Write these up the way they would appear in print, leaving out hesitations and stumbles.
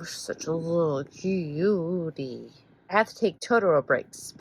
such a little cutie. I have to take Totoro breaks.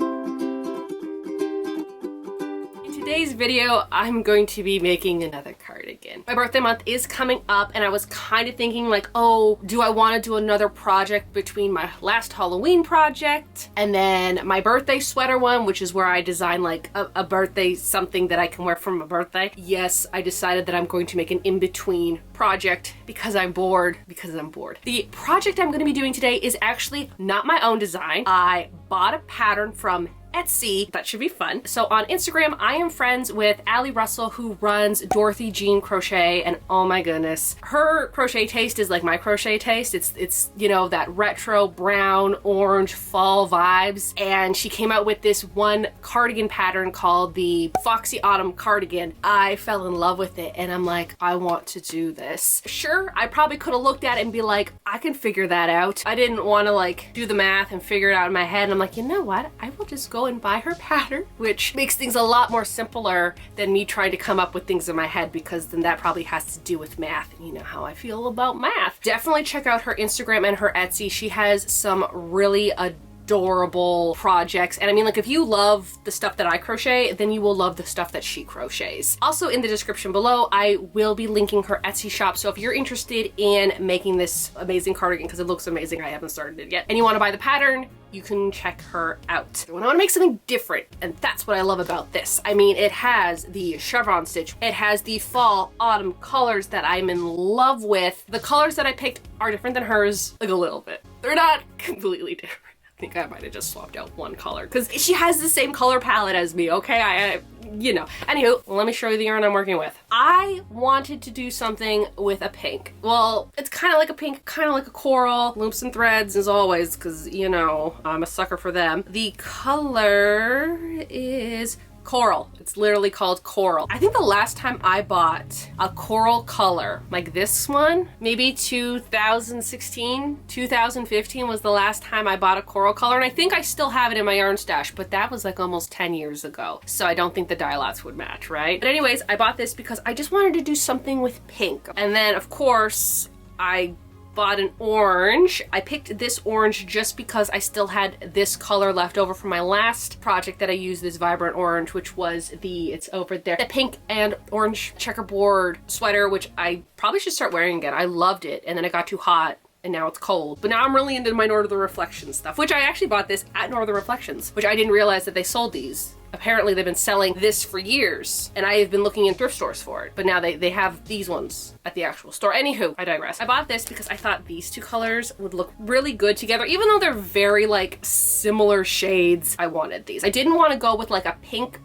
In today's video, I'm going to be making another cardigan. My birthday month is coming up and I was kind of thinking like, oh, do I want to do another project between my last Halloween project and then my birthday sweater one, which is where I design like a birthday something that I can wear for my birthday. Yes, I decided that I'm going to make an in-between project because I'm bored. The project I'm going to be doing today is actually not my own design. I bought a pattern from Etsy. That should be fun. So on Instagram, I am friends with Allie Russell, who runs Dorothy Jean Crochet, and oh my goodness, her crochet taste is like my crochet taste. It's you know, that retro brown, orange, fall vibes. And she came out with this one cardigan pattern called the Foxy Autumn Cardigan. I fell in love with it and I'm like, I want to do this. Sure, I probably could have looked at it and be like, I can figure that out. I didn't want to like do the math and figure it out in my head. And I'm like, you know what? I will just go and buy her pattern, which makes things a lot more simpler than me trying to come up with things in my head, because then that probably has to do with math. You know how I feel about math. Definitely check out her Instagram and her Etsy. She has some really adorable projects, and I mean, like, if you love the stuff that I crochet, then you will love the stuff that she crochets. Also in the description below, I will be linking her Etsy shop, so if you're interested in making this amazing cardigan, because it looks amazing, I haven't started it yet, and you want to buy the pattern, you can check her out. When I want to make something different, and that's what I love about this. I mean, it has the chevron stitch, it has the fall autumn colors that I'm in love with. The colors that I picked are different than hers, like a little bit. They're not completely different. I think I might have just swapped out one color because she has the same color palette as me, okay? I you know. Anywho, let me show you the yarn I'm working with. I wanted to do something with a pink. Well, it's kind of like a pink, kind of like a coral, loops and threads as always, because, you know, I'm a sucker for them. The color is coral. It's literally called coral. I think the last time I bought a coral color, like this one, maybe 2016, 2015 was the last time I bought a coral color, and I think I still have it in my yarn stash, but that was like almost 10 years ago. So I don't think the dye lots would match, right? But anyways, I bought this because I just wanted to do something with pink. And then of course, I bought an orange. I picked this orange just because I still had this color left over from my last project that I used, this vibrant orange, which was it's over there, the pink and orange checkerboard sweater, which I probably should start wearing again. I loved it, and then it got too hot and now it's cold. But now I'm really into my Northern Reflections stuff, which I actually bought this at Northern Reflections, which I didn't realize that they sold these. Apparently they've been selling this for years, and I have been looking in thrift stores for it, but now they have these ones at the actual store. Anywho, I digress. I bought this because I thought these two colors would look really good together, even though they're very like similar shades. I wanted these. I didn't want to go with like a pink,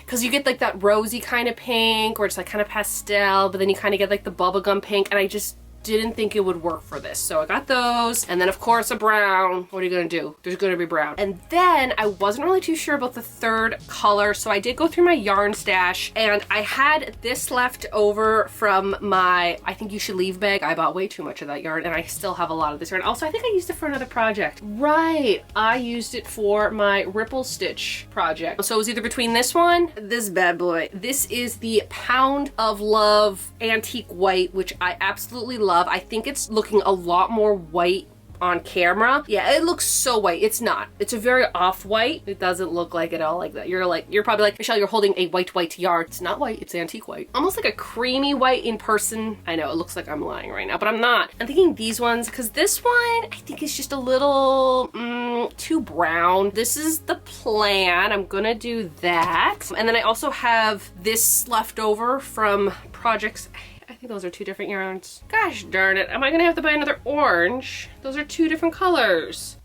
because you get like that rosy kind of pink, or it's like kind of pastel, but then you kind of get like the bubblegum pink, and I just didn't think it would work for this. So I got those, and then of course a brown. What are you gonna do? There's gonna be brown. And then I wasn't really too sure about the third color, so I did go through my yarn stash, and I had this left over from my I Think You Should Leave bag. I bought way too much of that yarn, and I still have a lot of this yarn. Also, I think I used it for another project. Right, I used it for my ripple stitch project. So it was either between this one, this bad boy. This is the Pound of Love Antique White, which I absolutely love. I think it's looking a lot more white on camera. Yeah, it looks so white. It's not. It's a very off-white. It doesn't look like it all like that. You're probably like, Michelle, you're holding a white yarn. It's not white, it's antique white. Almost like a creamy white in person. I know, it looks like I'm lying right now, but I'm not. I'm thinking these ones, because this one, I think is just a little too brown. This is the plan. I'm gonna do that. And then I also have this left over from projects. I think those are two different yarns. Gosh darn it. Am I gonna have to buy another orange? Those are two different colors.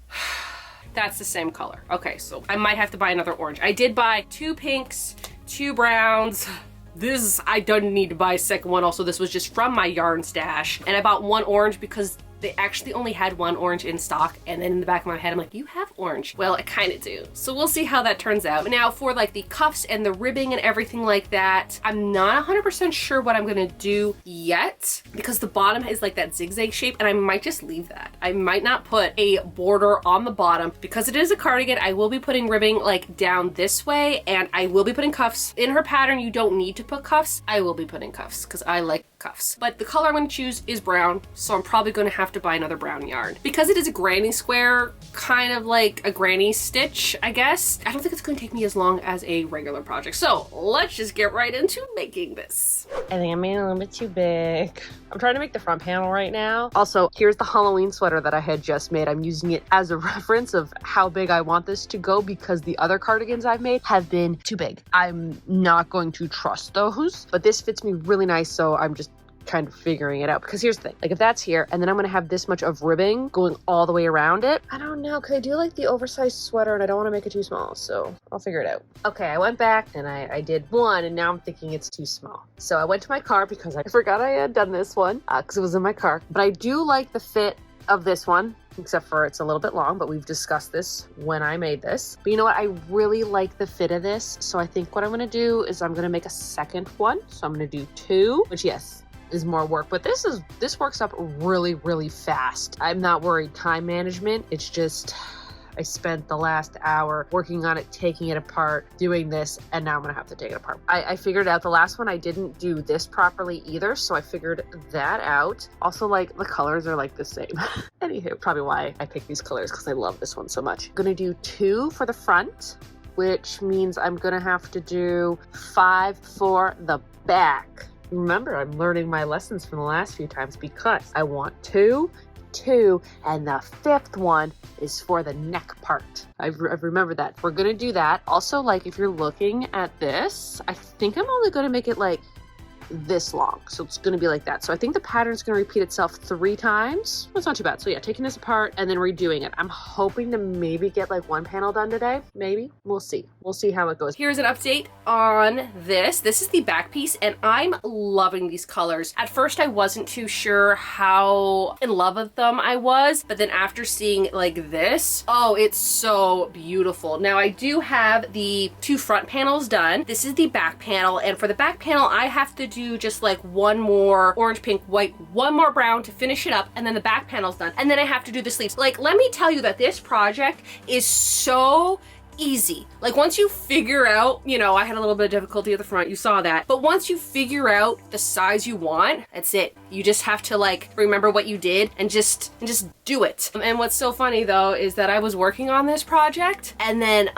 That's the same color. Okay, so I might have to buy another orange. I did buy two pinks, two browns. This, I don't need to buy a second one. Also, this was just from my yarn stash. And I bought one orange because they actually only had one orange in stock, and then in the back of my head I'm like, you have orange? Well, I kind of do. So we'll see how that turns out. Now for like the cuffs and the ribbing and everything like that, I'm not 100% sure what I'm gonna do yet, because the bottom is like that zigzag shape, and I might just leave that. I might not put a border on the bottom. Because it is a cardigan, I will be putting ribbing like down this way, and I will be putting cuffs. In her pattern, you don't need to put cuffs. I will be putting cuffs because I like cuffs. But the color I'm going to choose is brown, so I'm probably going to have to buy another brown yarn. Because it is a granny square, kind of like a granny stitch, I guess, I don't think it's going to take me as long as a regular project. So let's just get right into making this. I think I made it a little bit too big. I'm trying to make the front panel right now. Also, here's the Halloween sweater that I had just made. I'm using it as a reference of how big I want this to go because the other cardigans I've made have been too big. I'm not going to trust those, but this fits me really nice, so I'm just kind of figuring it out. Because here's the thing, like if that's here and then I'm going to have this much of ribbing going all the way around it, I don't know, because I do like the oversized sweater and I don't want to make it too small, so I'll figure it out. Okay, I went back and I did one and now I'm thinking it's too small. So I went to my car because I forgot I had done this one because it was in my car, but I do like the fit of this one, except for it's a little bit long, but we've discussed this when I made this. But you know what? I really like the fit of this. So I think what I'm going to do is I'm going to make a second one. So I'm going to do two, which yes, is more work, but this works up really, really fast. I'm not worried time management. It's just, I spent the last hour working on it, taking it apart, doing this, and now I'm gonna have to take it apart. I figured out the last one I didn't do this properly either, so I figured that out. Also, like, the colors are like the same. Anywho, probably why I picked these colors, because I love this one so much. I'm gonna do 2 for the front, which means I'm gonna have to do 5 for the back. Remember, I'm learning my lessons from the last few times because I want 2, and the 5th one is for the neck part. I've remembered that. We're gonna do that. Also, like, if you're looking at this, I think I'm only gonna make it like this long, so it's going to be like that. So I think the pattern's going to repeat itself 3 times. That's not too bad. So yeah, taking this apart and then redoing it. I'm hoping to maybe get like 1 panel done today. Maybe. We'll see. We'll see how it goes. Here's an update on this. This is the back piece and I'm loving these colors. At first I wasn't too sure how in love with them I was, but then after seeing like this, oh, it's so beautiful. Now I do have the 2 front panels done. This is the back panel, and for the back panel I have to do just like 1 more orange, pink, white, 1 more brown to finish it up, and then the back panel's done. And then I have to do the sleeves. Like, let me tell you that this project is so easy. Like, once you figure out, you know, I had a little bit of difficulty at the front, you saw that, but once you figure out the size you want, that's it. You just have to like remember what you did and just do it. And what's so funny though is that I was working on this project and then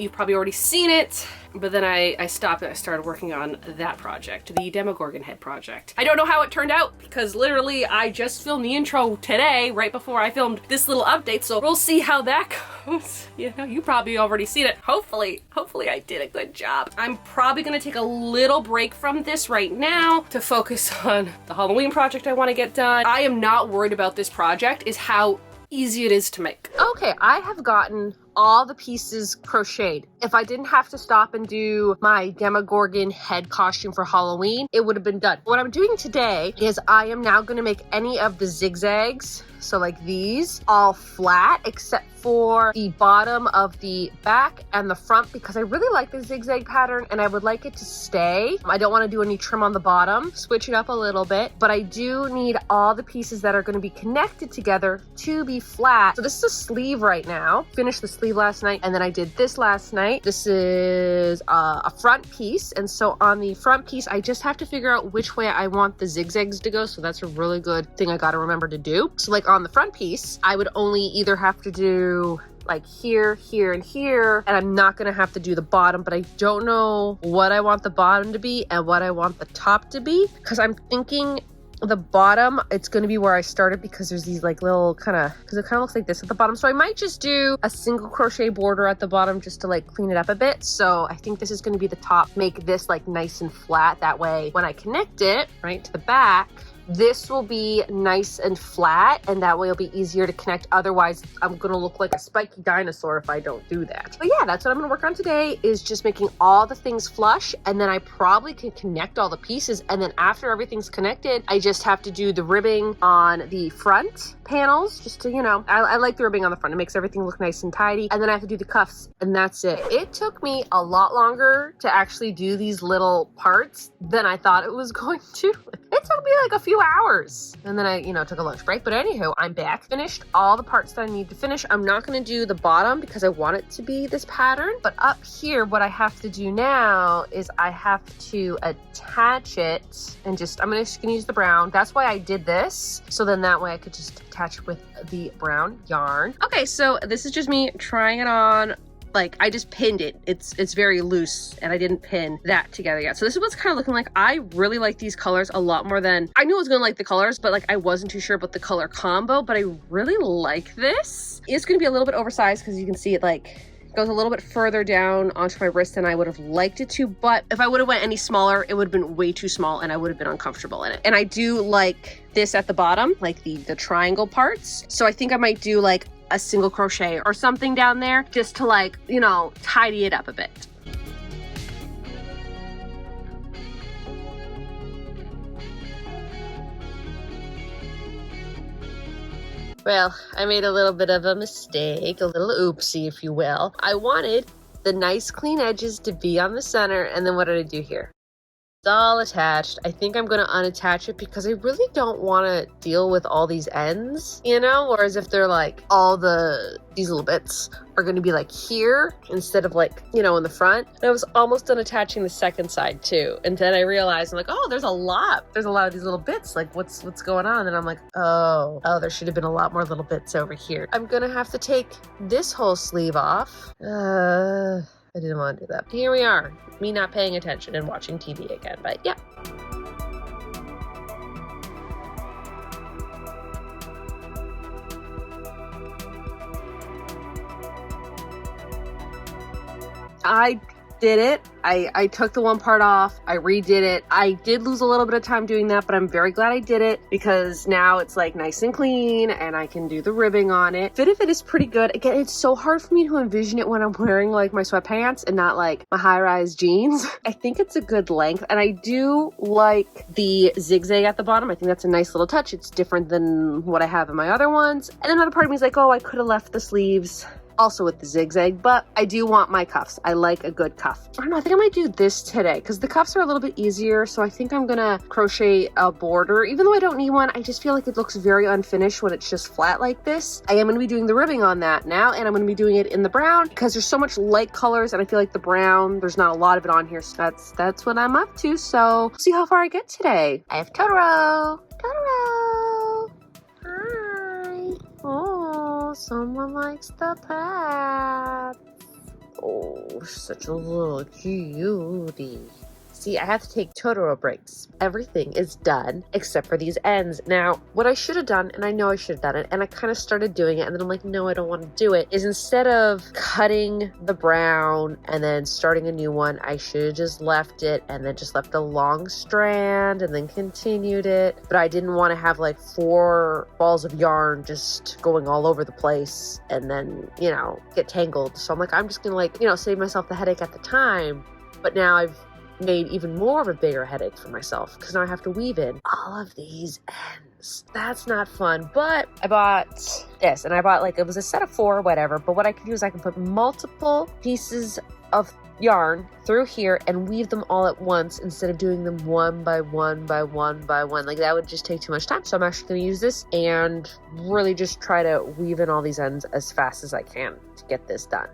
you've probably already seen it, but then I stopped and I started working on that project, the Demogorgon head project. I don't know how it turned out because literally I just filmed the intro today right before I filmed this little update, so we'll see how that goes. You know, you probably already seen it. Hopefully I did a good job. I'm probably gonna take a little break from this right now to focus on the Halloween project I want to get done. I am not worried about this project, is how easy it is to make. Okay, I have gotten all the pieces crocheted. If I didn't have to stop and do my Demogorgon head costume for Halloween, it would have been done. What I'm doing today is I am now going to make any of the zigzags, so like these, all flat except for the bottom of the back and the front because I really like the zigzag pattern and I would like it to stay. I don't want to do any trim on the bottom, switch it up a little bit, but I do need all the pieces that are going to be connected together to be flat. So this is a sleeve right now. Finished the sleeve last night and then I did this last night. This is a front piece, and so on the front piece I just have to figure out which way I want the zigzags to go, so that's a really good thing I got to remember to do. So like on the front piece I would only either have to do like here, here, and here, and I'm not gonna have to do the bottom, but I don't know what I want the bottom to be and what I want the top to be, because I'm thinking the bottom, it's going to be where I started because there's these like little because it kind of looks like this at the bottom. So I might just do a single crochet border at the bottom just to like clean it up a bit. So I think this is going to be the top, make this like nice and flat. That way when I connect it right to the back, this will be nice and flat, and that way it'll be easier to connect. Otherwise, I'm gonna look like a spiky dinosaur if I don't do that. But yeah, that's what I'm gonna work on today, is just making all the things flush, and then I probably can connect all the pieces, and then after everything's connected, I just have to do the ribbing on the front panels, just to, you know, I like the ribbing on the front. It makes everything look nice and tidy, and then I have to do the cuffs, and that's it. It took me a lot longer to actually do these little parts than I thought it was going to. It took me like a few hours. And then I, took a lunch break. But anywho, I'm back, finished all the parts that I need to finish. I'm not gonna do the bottom because I want it to be this pattern. But up here, what I have to do now is I have to attach it and I'm just gonna use the brown. That's why I did this. So then that way I could just attach it with the brown yarn. Okay, so this is just me trying it on. Like, I just pinned it. It's very loose and I didn't pin that together yet. So this is what's kind of looking like. I really like these colors a lot more than I knew I was gonna like the colors, but like I wasn't too sure about the color combo, but I really like this. It's gonna be a little bit oversized because you can see it like goes a little bit further down onto my wrist than I would have liked it to, but if I would have went any smaller, it would have been way too small and I would have been uncomfortable in it. And I do like this at the bottom, like the triangle parts. So I think I might do like a single crochet or something down there just to like, tidy it up a bit. Well, I made a little bit of a mistake, a little oopsie, if you will. I wanted the nice clean edges to be on the center, and then what did I do here? It's all attached. I think I'm going to unattach it because I really don't want to deal with all these ends, whereas if they're like these little bits are going to be like here instead of like, in the front. And I was almost done attaching the second side too. And then I realized I'm like, oh, there's a lot of these little bits. Like what's going on? And I'm like, oh, there should have been a lot more little bits over here. I'm going to have to take this whole sleeve off. I didn't want to do that. Here we are, me not paying attention and watching TV again, but yeah. I did it. I took the one part off. I redid it. I did lose a little bit of time doing that, but I'm very glad I did it because now it's like nice and clean and I can do the ribbing on it. Fit of it is pretty good. Again, it's so hard for me to envision it when I'm wearing like my sweatpants and not like my high-rise jeans. I think it's a good length and I do like the zigzag at the bottom. I think that's a nice little touch. It's different than what I have in my other ones. And another part of me is like, oh, I could have left the sleeves also with the zigzag, but I do want my cuffs. I like a good cuff. I don't know, I think I might do this today because the cuffs are a little bit easier. So I think I'm gonna crochet a border. Even though I don't need one, I just feel like it looks very unfinished when it's just flat like this. I am gonna be doing the ribbing on that now, and I'm gonna be doing it in the brown because there's so much light colors and I feel like the brown, there's not a lot of it on here. So that's what I'm up to. So see how far I get today. I have Totoro. Totoro. Hi. Oh, someone likes the pets. Oh, such a little cutie. See, I have to take Totoro breaks. Everything is done except for these ends. Now, what I should have done, and I know I should have done it, and I kind of started doing it, and then I'm like, no, I don't want to do it, is instead of cutting the brown and then starting a new one, I should have just left it and then just left a long strand and then continued it. But I didn't want to have like 4 balls of yarn just going all over the place and then, get tangled. So I'm like, I'm just going to save myself the headache at the time. But now I've made even more of a bigger headache for myself because now I have to weave in all of these ends. That's not fun. But I bought this, and I bought it was a set of 4 or whatever, but what I can do is I can put multiple pieces of yarn through here and weave them all at once instead of doing them one by one by one by one. Like that would just take too much time. So I'm actually going to use this and really just try to weave in all these ends as fast as I can to get this done.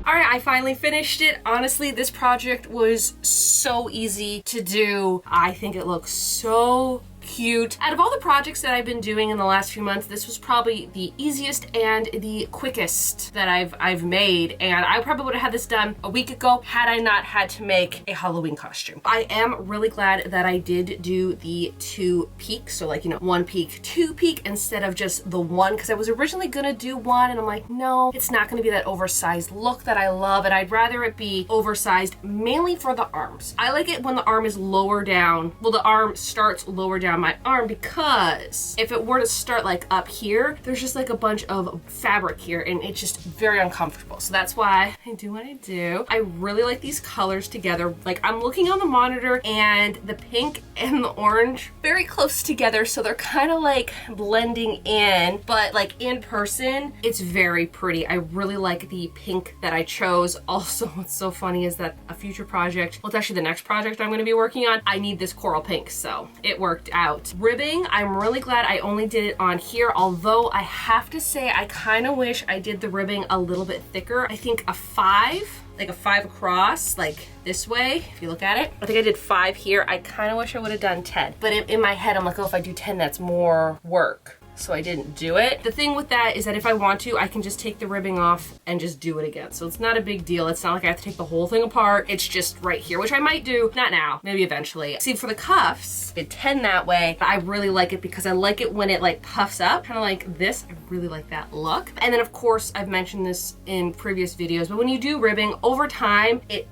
All right, I finally finished it. Honestly, this project was so easy to do. I think it looks so cute. Out of all the projects that I've been doing in the last few months, this was probably the easiest and the quickest that I've made, and I probably would have had this done a week ago had I not had to make a Halloween costume. I am really glad that I did do the 2 peaks, so 1 peak, 2 peak instead of just the 1, because I was originally gonna do 1 and I'm like, no, it's not gonna be that oversized look that I love, and I'd rather it be oversized mainly for the arms. I like it when the arm is lower down. Well, the arm starts lower down down my arm, because if it were to start like up here, there's just like a bunch of fabric here and it's just very uncomfortable. So that's why I do what I do. I really like these colors together. Like, I'm looking on the monitor and the pink and the orange very close together, so they're kind of like blending in, but like in person it's very pretty. I really like the pink that I chose. Also, what's so funny is that a future project, well, it's actually the next project I'm going to be working on, I need this coral pink, so it worked out. Ribbing, I'm really glad I only did it on here, although I have to say I kind of wish I did the ribbing a little bit thicker. I think a 5, like a 5 across, like this way, if you look at it. I think I did 5 here. I kind of wish I would have done 10, but in my head I'm like, oh, if I do 10, that's more work. So I didn't do it. The thing with that is that if I want to, I can just take the ribbing off and just do it again. So it's not a big deal. It's not like I have to take the whole thing apart. It's just right here, which I might do, not now, maybe eventually. See, for the cuffs, I did 10 that way, but I really like it because I like it when it like puffs up, kind of like this. I really like that look. And then of course, I've mentioned this in previous videos, but when you do ribbing over time, it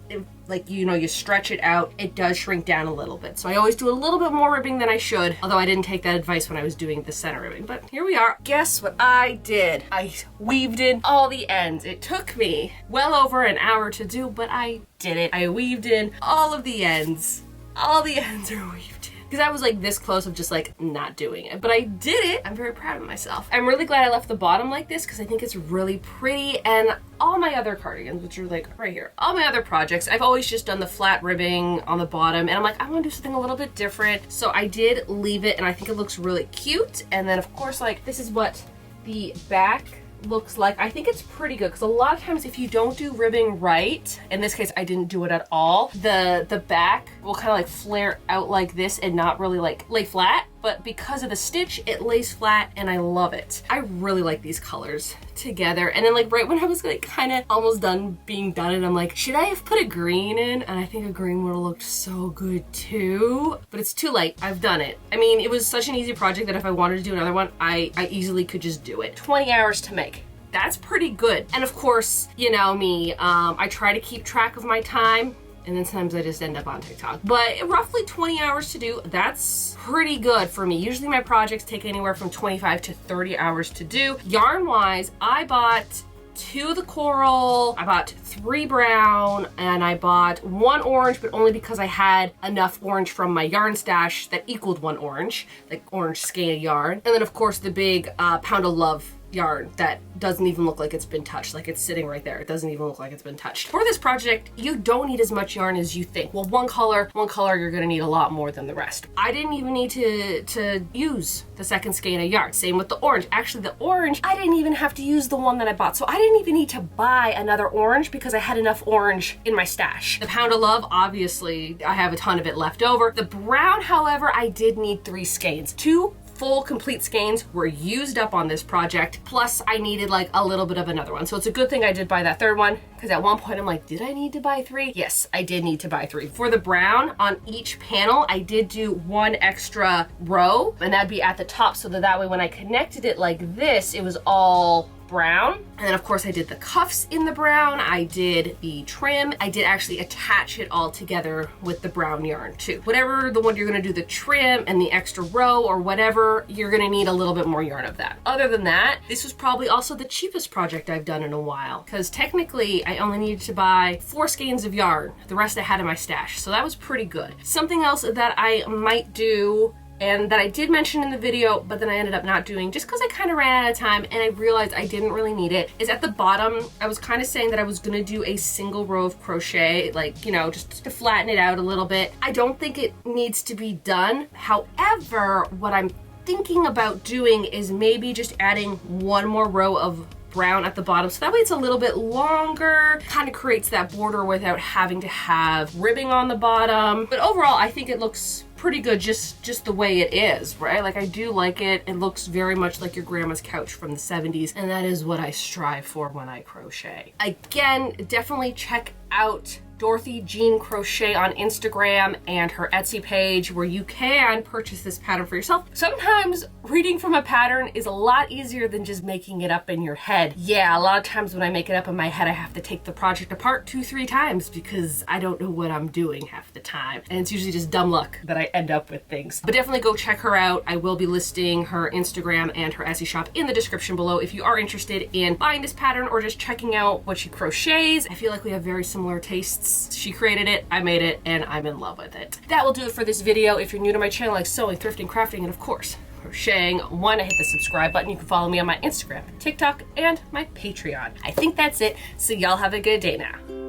like, you know, you stretch it out, it does shrink down a little bit. So I always do a little bit more ribbing than I should, although I didn't take that advice when I was doing the center ribbing, but here we are. Guess what I did? I weaved in all the ends. It took me well over an hour to do, but I did it. I weaved in all of the ends. All the ends are weaved in. Because I was like this close of just like not doing it, but I did it. I'm very proud of myself. I'm really glad I left the bottom like this because I think it's really pretty, and all my other cardigans, which are like right here, all my other projects, I've always just done the flat ribbing on the bottom, and I'm like, I want to do something a little bit different. So I did leave it, and I think it looks really cute. And then of course, like, this is what the back looks like. I think it's pretty good because a lot of times if you don't do ribbing right, in this case I didn't do it at all, the back will kind of like flare out like this and not really like lay flat, but because of the stitch it lays flat and I love it. I really like these colors together. And then like right when I was like kind of almost done being done, and I'm like, should I have put a green in? And I think a green would have looked so good too, but it's too late. I've done it. I mean, it was such an easy project that if I wanted to do another one, I easily could just do it. 20 hours to make. That's pretty good. And of course, you know me, I try to keep track of my time, and then sometimes I just end up on TikTok. But roughly 20 hours to do, that's pretty good for me. Usually my projects take anywhere from 25 to 30 hours to do. Yarn-wise, I bought 2 of the coral, I bought 3 brown, and I bought 1 orange, but only because I had enough orange from my yarn stash that equaled 1 orange, like orange skein of yarn. And then of course the big Pound of Love yarn that doesn't even look like it's been touched, like it's sitting right there. It doesn't even look like it's been touched. For this project, you don't need as much yarn as you think. Well, one color, you're gonna need a lot more than the rest. I didn't even need to use the second skein of yarn. Same with the orange. Actually, the orange, I didn't even have to use the one that I bought. So I didn't even need to buy another orange because I had enough orange in my stash. The Pound of Love, obviously, I have a ton of it left over. The brown, however, I did need 3 skeins. 2 full complete skeins were used up on this project, plus I needed like a little bit of another one. So it's a good thing I did buy that 3rd one, because at one point I'm like, did I need to buy 3? Yes, I did need to buy 3. For the brown, on each panel, I did do 1 extra row, and that'd be at the top, so that way when I connected it like this, it was all brown. And then of course I did the cuffs in the brown, I did the trim, I did actually attach it all together with the brown yarn too. Whatever the one you're gonna do the trim and the extra row or whatever, you're gonna need a little bit more yarn of that. Other than that, this was probably also the cheapest project I've done in a while, because technically I only needed to buy 4 skeins of yarn. The rest I had in my stash, so that was pretty good. Something else that I might do, and that I did mention in the video, but then I ended up not doing just because I kind of ran out of time and I realized I didn't really need it, is at the bottom, I was kind of saying that I was gonna do a single row of crochet, like, you know, just to flatten it out a little bit. I don't think it needs to be done. However, what I'm thinking about doing is maybe just adding 1 more row of brown at the bottom, so that way it's a little bit longer, kind of creates that border without having to have ribbing on the bottom. But overall, I think it looks pretty good just the way it is, right? Like, I do like it. It looks very much like your grandma's couch from the 70s, and that is what I strive for when I crochet. Again, definitely check out Dorothy Jean Crochet on Instagram and her Etsy page where you can purchase this pattern for yourself. Sometimes reading from a pattern is a lot easier than just making it up in your head. Yeah, a lot of times when I make it up in my head, I have to take the project apart 2-3 times because I don't know what I'm doing half the time. And it's usually just dumb luck that I end up with things. But definitely go check her out. I will be listing her Instagram and her Etsy shop in the description below if you are interested in buying this pattern or just checking out what she crochets. I feel like we have very similar tastes. She created it, I made it, and I'm in love with it. That will do it for this video. If you're new to my channel, like sewing, thrifting, crafting, and of course, crocheting, why not hit the subscribe button? You can follow me on my Instagram, TikTok, and my Patreon. I think that's it, so y'all have a good day now.